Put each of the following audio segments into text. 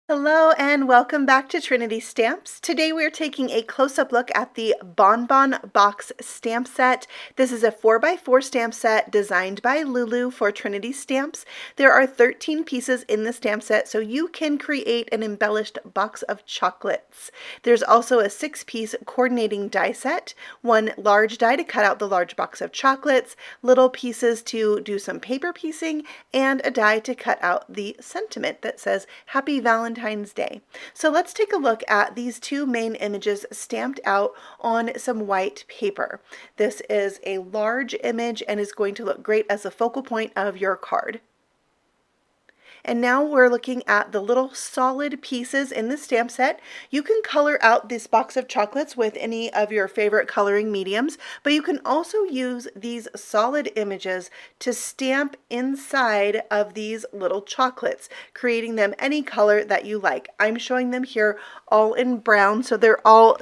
Hello and welcome back to Trinity Stamps. Today we're taking a close-up look at the Bonbon Box stamp set. This is a 4x4 stamp set designed by Lulu for Trinity Stamps. There are 13 pieces in the stamp set, so you can create an embellished box of chocolates. There's also a 6-piece coordinating die set, one large die to cut out the large box of chocolates, little pieces to do some paper piecing, and a die to cut out the sentiment that says Happy Valentine's Day. So let's take a look at these two main images stamped out on some white paper. This is a large image and is going to look great as a focal point of your card. And now we're looking at the little solid pieces in the stamp set. You can color out this box of chocolates with any of your favorite coloring mediums, but you can also use these solid images to stamp inside of these little chocolates, creating them any color that you like. I'm showing them here all in brown, so they're all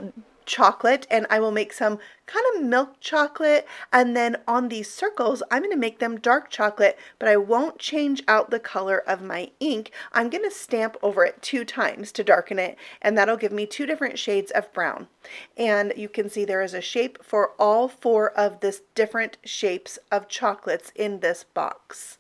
chocolate, and I will make some kind of milk chocolate, and then on these circles I'm going to make them dark chocolate, but I won't change out the color of my ink. I'm going to stamp over it 2 times to darken it, and that'll give me 2 different shades of brown. And you can see there is a shape for all 4 of this different shapes of chocolates in this box.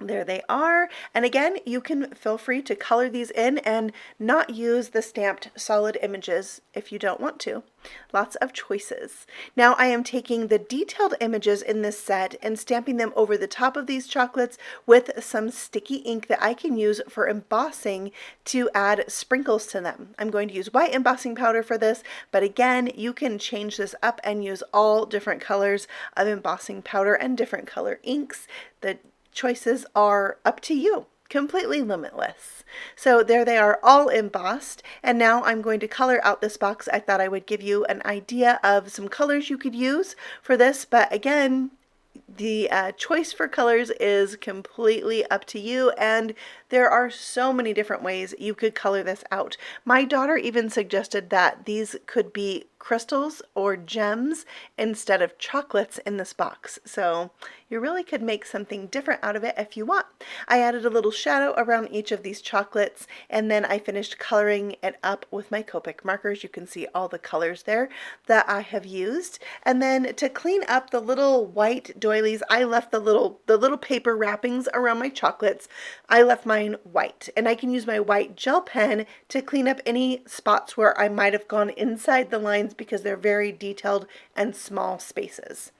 There they are, and again, you can feel free to color these in and not use the stamped solid images if you don't want to. Lots of choices. Now I am taking the detailed images in this set and stamping them over the top of these chocolates with some sticky ink that I can use for embossing to add sprinkles to them. I'm going to use white embossing powder for this, but again, you can change this up and use all different colors of embossing powder and different color inks. The choices are up to you, completely limitless. So there they are, all embossed, and now I'm going to color out this box. I thought I would give you an idea of some colors you could use for this, but again, the choice for colors is completely up to you, and there are so many different ways you could color this out. My daughter even suggested that these could be crystals or gems instead of chocolates in this box, so you really could make something different out of it if you want. I added a little shadow around each of these chocolates, and then I finished coloring it up with my Copic markers. You can see all the colors there that I have used. And then to clean up the little white doilies, I left the little paper wrappings around my chocolates. I left mine white, and I can use my white gel pen to clean up any spots where I might have gone inside the lines because they're very detailed and small spaces.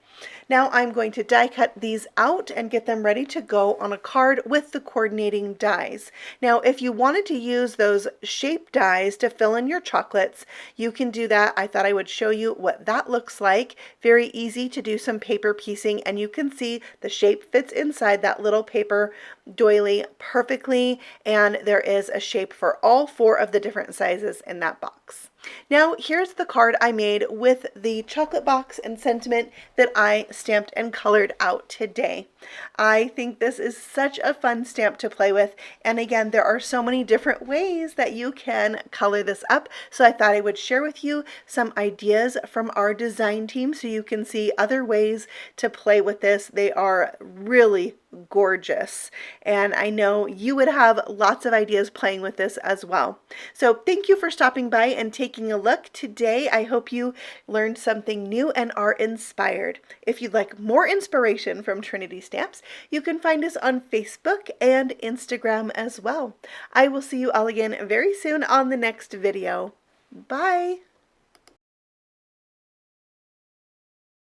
Now I'm going to die cut these out and get them ready to go on a card with the coordinating dies. Now if you wanted to use those shape dies to fill in your chocolates, you can do that. I thought I would show you what that looks like. Very easy to do some paper piecing, and you can see the shape fits inside that little paper doily perfectly, and there is a shape for all 4 of the different sizes in that box. Now here's the card I made with the chocolate box and sentiment that I stamped and colored out today. I think this is such a fun stamp to play with, and again, there are so many different ways that you can color this up, so I thought I would share with you some ideas from our design team so you can see other ways to play with this. They are really gorgeous, and I know you would have lots of ideas playing with this as well. So thank you for stopping by and taking a look today. I hope you learned something new and are inspired. If you'd like more inspiration from Trinity Stamps, you can find us on Facebook and Instagram as well. I will see you all again very soon on the next video. Bye!